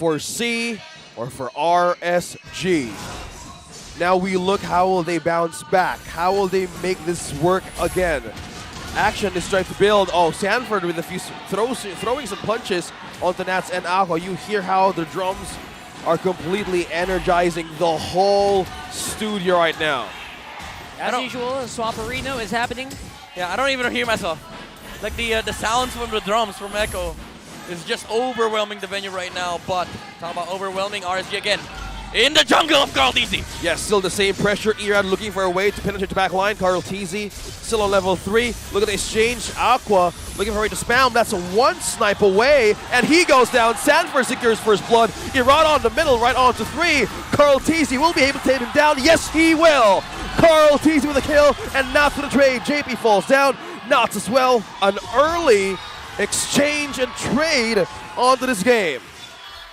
for C or for RSG. Now we look, how will they bounce back? How will they make this work again? Action is trying to build. Oh, Sanford with a few throwing some punches onto Nats and Aqua. You hear how the drums are completely energizing the whole studio right now. As usual, a Swamperino is happening. Yeah, I don't even hear myself. Like the sounds from the drums from Echo is just overwhelming the venue right now. But talk about overwhelming RSG again. In the jungle of Carl Teasy. Yes, still the same pressure. Erad looking for a way to penetrate the back line. Carl Teasy still on level 3. Look at the exchange. Aqua looking for a way to spam. That's a one snipe away. And he goes down. Sanford secures first blood. Erad on the middle, right on to 3. Carl Teasy will be able to take him down. Yes, he will. Carl Teasy with a kill. And Nats with a trade. JP falls down. Nats as well. An early exchange and trade onto this game.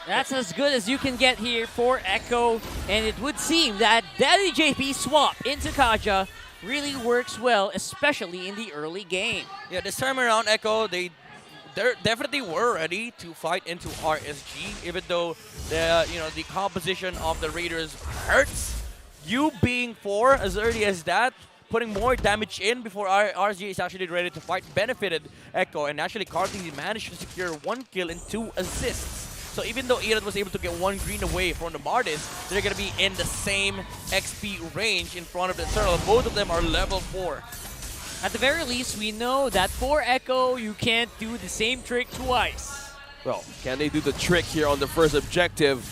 That's as good as you can get here for Echo, and it would seem that Daddy JP swap into Kaja really works well, especially in the early game. Yeah, this time around, Echo, they definitely were ready to fight into RSG, even though the composition of the Raiders hurts. You being 4 as early as that, putting more damage in before RSG is actually ready to fight, benefited Echo, and actually Carly managed to secure 1 kill and 2 assists. So even though Erad was able to get 1 green away from the Martis, they're going to be in the same XP range in front of the Turtle. Both of them are level 4. At the very least, we know that for Echo, you can't do the same trick twice. Well, can they do the trick here on the first objective?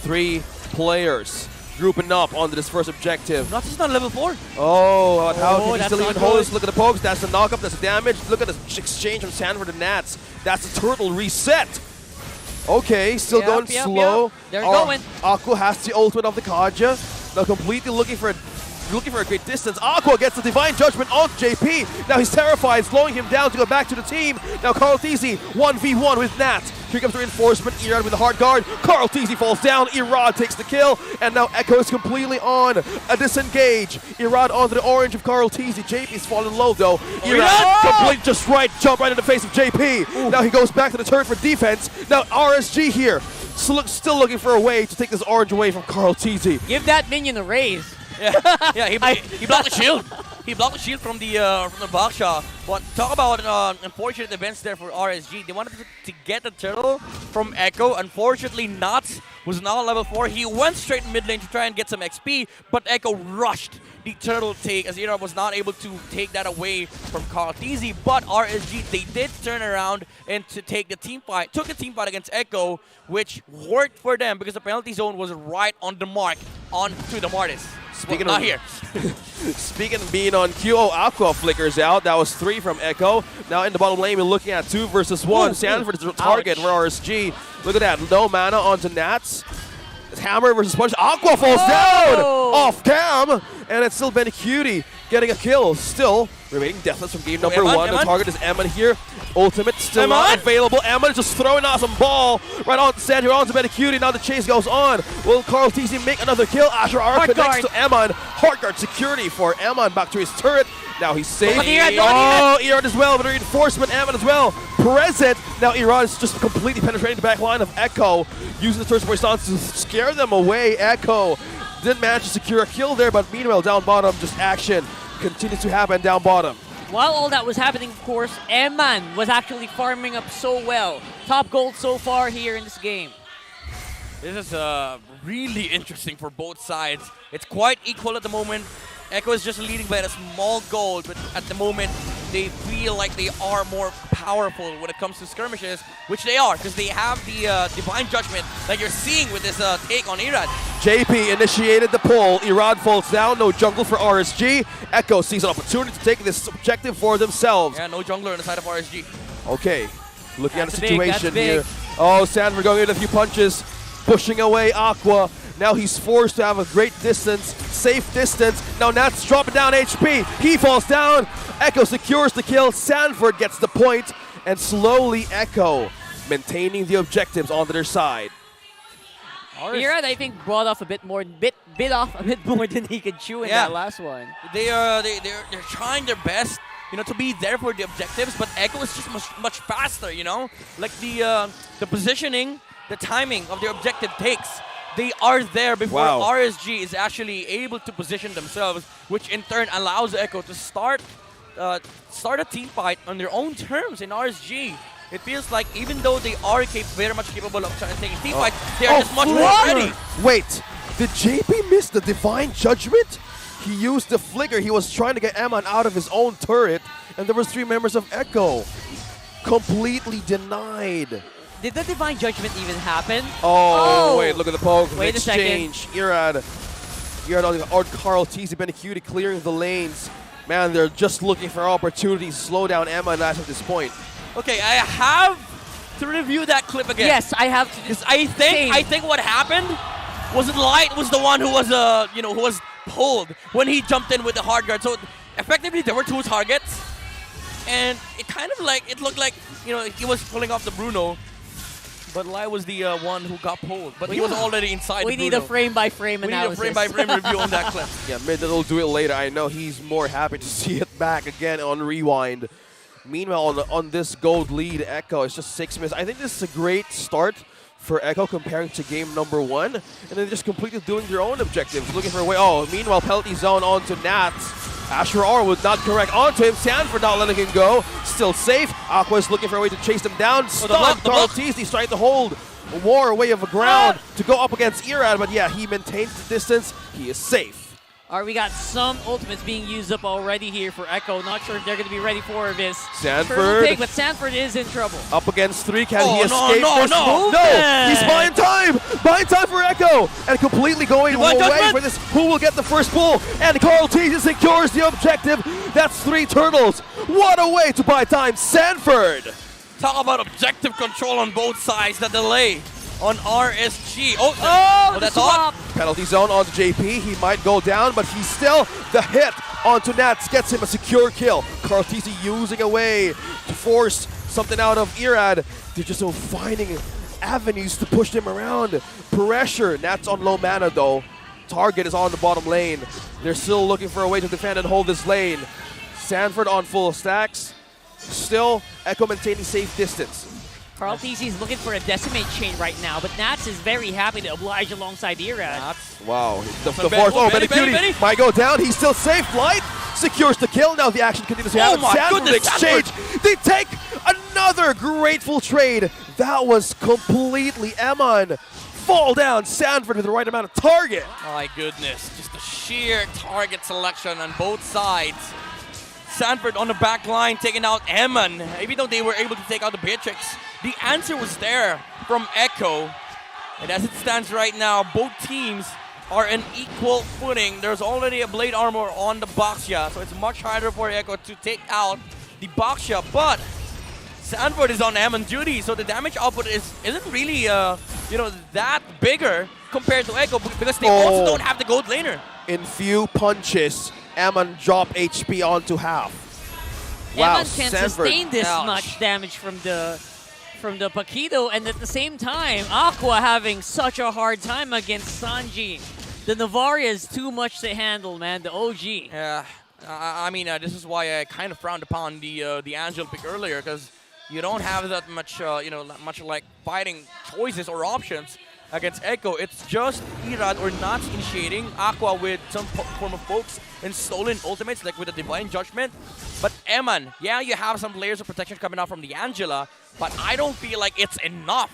3 players grouping up onto this first objective. Not just on level 4. Oh, how can he still even hold good. this? Look at the pokes. That's the knockup. That's the damage. Look at the exchange from Sanford and Nats. That's the turtle reset. Okay, still going slow. They're going. Aqua has the ultimate of the Kaja. Now completely looking for a great distance. Aqua gets the Divine Judgment on JP. Now he's terrified, slowing him down to go back to the team. Now Carl Teasy 1v1 with Nats. Here comes the reinforcement. Erad with the hard guard. Carl Teasy falls down. Erad takes the kill. And now Echo is completely on a disengage. Erad onto the orange of Carl Teasy. JP's falling low though. Erad complete just right. Jump right in the face of JP. Ooh. Now he goes back to the turret for defense. Now RSG here. Still looking for a way to take this orange away from Carl Teasy. Give that minion a raise. Yeah, he blocked the shield. He blocked the shield from the Baksha. But talk about unfortunate events there for RSG. They wanted to get the turtle from Echo. Unfortunately, Nats was now level 4. He went straight mid lane to try and get some XP, but Echo rushed the turtle take as Erad was not able to take that away from Carl Teasy. But RSG, they did turn around and to take the team fight, took a team fight against Echo, which worked for them because the penalty zone was right on the mark onto the Martis. Speaking well, of not here. Speaking of being on Q, Aqua flickers out. That was 3 from Echo. Now in the bottom lane, we're looking at 2 versus 1. Sanford is the target for RSG. Look at that. No mana onto Nats. Hammer versus Punch. Aqua falls down off cam. And it's still Ben Cutie getting a kill. Still remaining deathless from game number 1. The target is Emma here. Ultimate still not available. Emma just throwing out some ball right on Sand here onto Ben Cutie. Now the chase goes on. Will Carl Teasy make another kill? Asher R connects to Emma. Hard guard security for Emma. Back to his turret. Now he's safe. Erad as well, but reinforcement. Emma as well. Present. Now Erad is just completely penetrating the back line of Echo. Using the turret for stance to scare them away. Echo didn't manage to secure a kill there, but meanwhile down bottom, just action continues to happen down bottom. While all that was happening, of course, Eman was actually farming up so well. Top gold so far here in this game. This is really interesting for both sides. It's quite equal at the moment. Echo is just leading by a small goal, but at the moment, they feel like they are more powerful when it comes to skirmishes, which they are, because they have the Divine Judgment that you're seeing with this take on Erad. JP initiated the pull. Erad falls down. No jungle for RSG. Echo sees an opportunity to take this objective for themselves. Yeah, no jungler on the side of RSG. Okay, looking at the situation here. Oh, Sanford going in a few punches, pushing away Aqua. Now he's forced to have a great distance, safe distance. Now Nats dropping down HP. He falls down. Echo secures the kill. Sanford gets the point. And slowly Echo maintaining the objectives onto their side. Erad, I think, bit off a bit more than he could chew in that last one. They're trying their best, to be there for the objectives, but Echo is just much faster, Like the positioning the timing of their objective takes. They are there before Wow. RSG is actually able to position themselves, which in turn allows Echo to start a team fight on their own terms in RSG. It feels like even though they are very much capable of taking team fights, they are just much more ready. Wait, did JP miss the Divine Judgment? He used the flicker. He was trying to get Eman out of his own turret, and there was 3 members of Echo. Completely denied. Did the Divine Judgment even happen? Oh, wait, look at the poke. Wait a second. Exchange. Irad on Carl TC, Benecuti clearing the lanes. Man, they're just looking for opportunities to slow down Eman at this point. Okay, I have to review that clip again. Yes, I have to. Because I think what happened was Light was the one who was who was pulled when he jumped in with the hard guard. So effectively there were 2 targets, and it looked like he was pulling off the Bruno, but Lai was the one who got pulled. But he was already inside. We the need Bruno. a frame-by-frame analysis. We need a frame-by-frame review on that clip. Yeah, Mid will do it later. I know he's more happy to see it back again on Rewind. Meanwhile, on this gold lead, Echo, it's just 6 minutes. I think this is a great start for Echo comparing to game number 1. And they're just completely doing their own objectives, looking for a way. Oh, meanwhile, penalty zone onto Nats. Asher R would not correct onto him. Sanford not letting him go. Still safe. Aqua is looking for a way to chase them down. Stunned. Carl TC trying to hold War away of the ground to go up against Irad. But yeah, he maintains the distance. He is safe. All right, we got some ultimates being used up already here for Echo. Not sure if they're going to be ready for this. Sanford. Take, but Sanford is in trouble. Up against 3. Can he Oh, escape no, this? no. No! He's buying time! Buying time for Echo! And completely going away judgment. for this. Who will get the first pull? And Carl TC secures the objective. That's 3 turtles. What a way to buy time. Sanford! Talk about objective control on both sides. The delay on RSG. Oh, that's swap. Penalty zone onto JP. He might go down, but he's still the hit onto Nats. Gets him a secure kill. Carl TC using a way to force something out of Irad. They're just finding avenues to push them around. Pressure. Nats on low mana though. Target is on the bottom lane. They're still looking for a way to defend and hold this lane. Sanford on full stacks. Still, Echo maintaining safe distance. Carl TC is looking for a decimate chain right now, but Nats is very happy to oblige alongside Irad. Wow. The force. Oh, Benecuti might go down. He's still safe. Light secures the kill. Now the action continues to happen. my Sanford goodness, exchange. They take another grateful trade. That was completely Eman. Fall down. Sanford with the right amount of target. My goodness, just the sheer target selection on both sides. Sanford on the back line taking out Eman. Even though they were able to take out the Beatrix, the answer was there from Echo. And as it stands right now, both teams are in equal footing. There's already a Blade Armor on the Baxia, so it's much harder for Echo to take out the Baxia. But Sanford is on Eman duty, so the damage output isn't really that bigger compared to Echo because they also don't have the gold laner. In few punches, Eman drop HP onto half. Wow, Eman can't Sanford. sustain this much damage from the Paquito, and at the same time, Aqua having such a hard time against Sanji. The Navaria is too much to handle, man. The OG. Yeah, I mean, this is why I kind of frowned upon the Angel pick earlier, because you don't have that much, much like fighting choices or options against Echo. It's just Irad or not initiating, Aqua with some form of pokes and stolen ultimates like with the Divine Judgment. But Eman, yeah, you have some layers of protection coming out from the Angela, but I don't feel like it's enough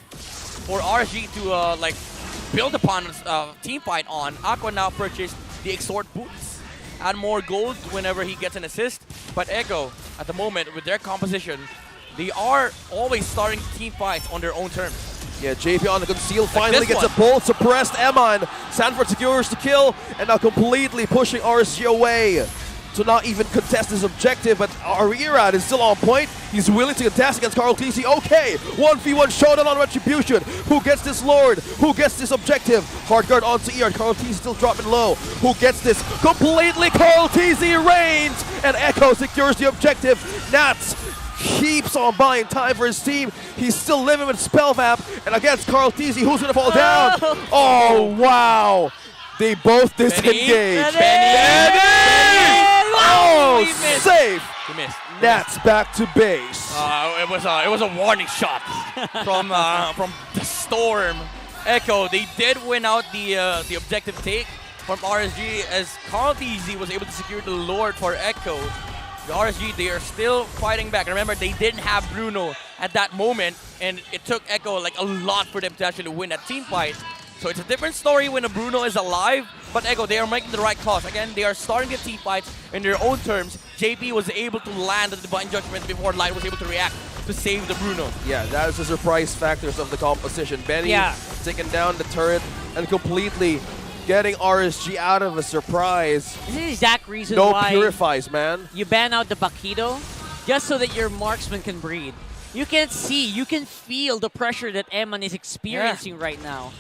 for RG to build upon a team fight on. Aqua now purchased the Exhort boots, add more gold whenever he gets an assist. But Echo, at the moment, with their composition, they are always starting team fights on their own terms. Yeah, JP on the conceal finally gets a pull, suppressed Eman. Sanford secures the kill, and now completely pushing RSG away to not even contest his objective, but Irad is still on point. He's willing to contest against Carl TC. Okay, 1v1 showdown on Retribution. Who gets this Lord? Who gets this objective? Hard guard onto Irad. Carl TC still dropping low. Who gets this? Completely Carl TC reigns, and Echo secures the objective. Nats keeps on buying time for his team. He's still living with Spell Map, and against Carl TC, who's gonna fall down? Oh, wow. They both disengage. Benny! Oh! Echo he missed. safe. He missed. Nats back to base. It was a warning shot from the Storm. Echo, they did win out the objective take from RSG as Carl TZ was able to secure the Lord for Echo. The RSG, they are still fighting back. Remember, they didn't have Bruno at that moment, and it took Echo like a lot for them to actually win that team fight. So it's a different story when a Bruno is alive, but Echo, they are making the right calls. Again, they are starting the team fights in their own terms. JP was able to land the Divine Judgment before Light was able to react to save the Bruno. Yeah, that is the surprise factors of the composition. Benny taking down the turret and completely getting RSG out of a surprise. This is the exact reason No why purifies, man. you ban out the Bakito, just so that your marksman can breathe. You can see, you can feel the pressure that Eman is experiencing right now.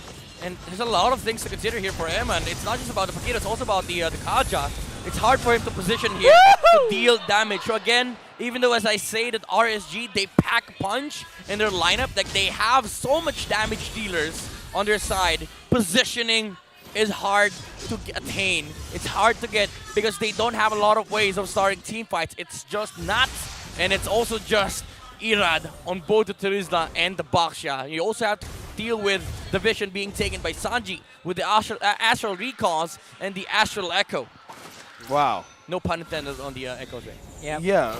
And there's a lot of things to consider here for Eman. It's not just about the Paquito, it's also about the Kaja. It's hard for him to position here to deal damage. So again, even though as I say that RSG, they pack punch in their lineup, like they have so much damage dealers on their side, positioning is hard to attain. It's hard to get because they don't have a lot of ways of starting team fights. It's just Nats, and it's also just Irad on both the Terizla and the Baksha. You also have to deal with the vision being taken by Sanji with the Astral Recalls and the Astral Echo. Wow. No pun intended on the Echoes. Yep. Yeah,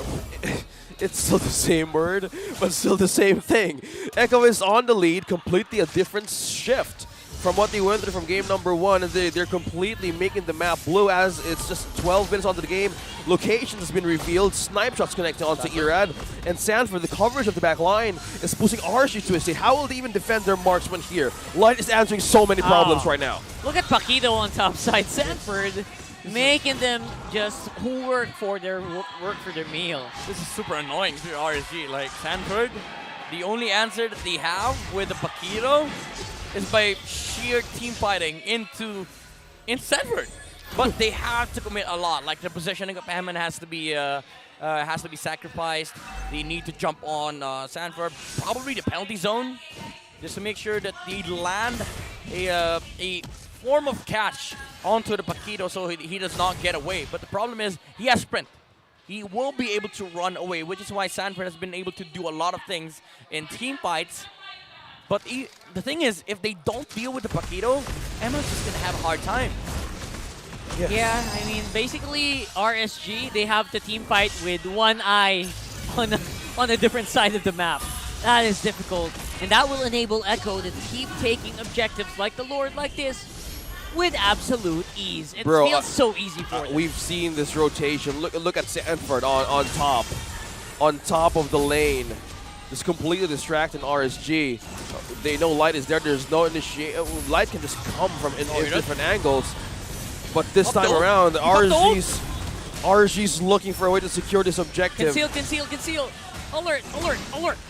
it's still the same word, but still the same thing. Echo is on the lead, completely a different shift from what they went through from game number 1, and they're completely making the map blue as it's just 12 minutes onto the game. Location has been revealed, snipe shots connecting onto Irad, and Sanford, the coverage of the back line, is pushing RSG to a state. How will they even defend their marksman here? Light is answering so many problems right now. Look at Paquito on top side. Sanford making them just work for their meal. This is super annoying to RSG. Like Sanford, the only answer that they have with the Paquito is by sheer team fighting in Sanford. But they have to commit a lot. Like the positioning of Hammond has to be sacrificed. They need to jump on Sanford, probably the penalty zone, just to make sure that they land a form of catch onto the Paquito so he does not get away. But the problem is he has sprint. He will be able to run away, which is why Sanford has been able to do a lot of things in team fights. But the thing is, if they don't deal with the Paquito, Emma's just going to have a hard time. Yes. Yeah, I mean, basically, RSG, they have to team fight with one eye on a different side of the map. That is difficult. And that will enable Echo to keep taking objectives like the Lord like this with absolute ease. It feels so easy for them. We've seen this rotation. Look at Sanford on top of the lane. Just completely distracting RSG. They know Light is there. There's no initiate. Light can just come from in different angles. But this time around, RSG's looking for a way to secure this objective. Conceal. Alert.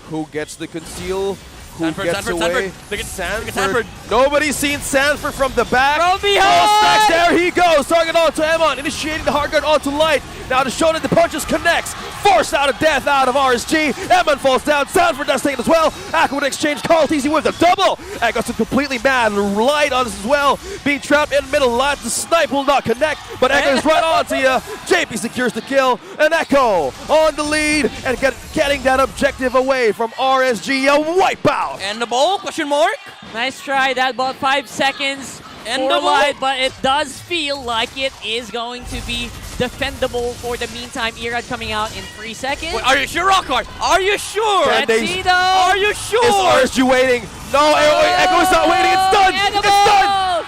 Who gets the conceal? Who Sanford, gets away? Sanford. Nobody's seen Sanford from the back. From behind! There he goes. Target onto Emon. Initiating the hard guard onto Light. Now to show that the punches connects. Forced out of death out of RSG. Emon falls down. Sanford does take it as well. Aqua would exchange. Carl TZ with the double. Echo's completely mad. Light on this as well. Being trapped in middle. Light. The snipe will not connect. But Echo's right on to you. JP secures the kill. And Echo on the lead. And getting that objective away from RSG. A wipeout. And the ball, question mark? Nice try. That about 5 seconds And for the Light, but it does feel like it is going to be defendable for the meantime. Irad coming out in 3 seconds. Wait, are you sure, Rockhard? Are you sure? Let's see though. Are you sure? Is RSG waiting? No, Echo is not waiting. It's done. And the It's done. ball!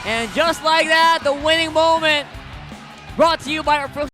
And just like that, the winning moment brought to you by our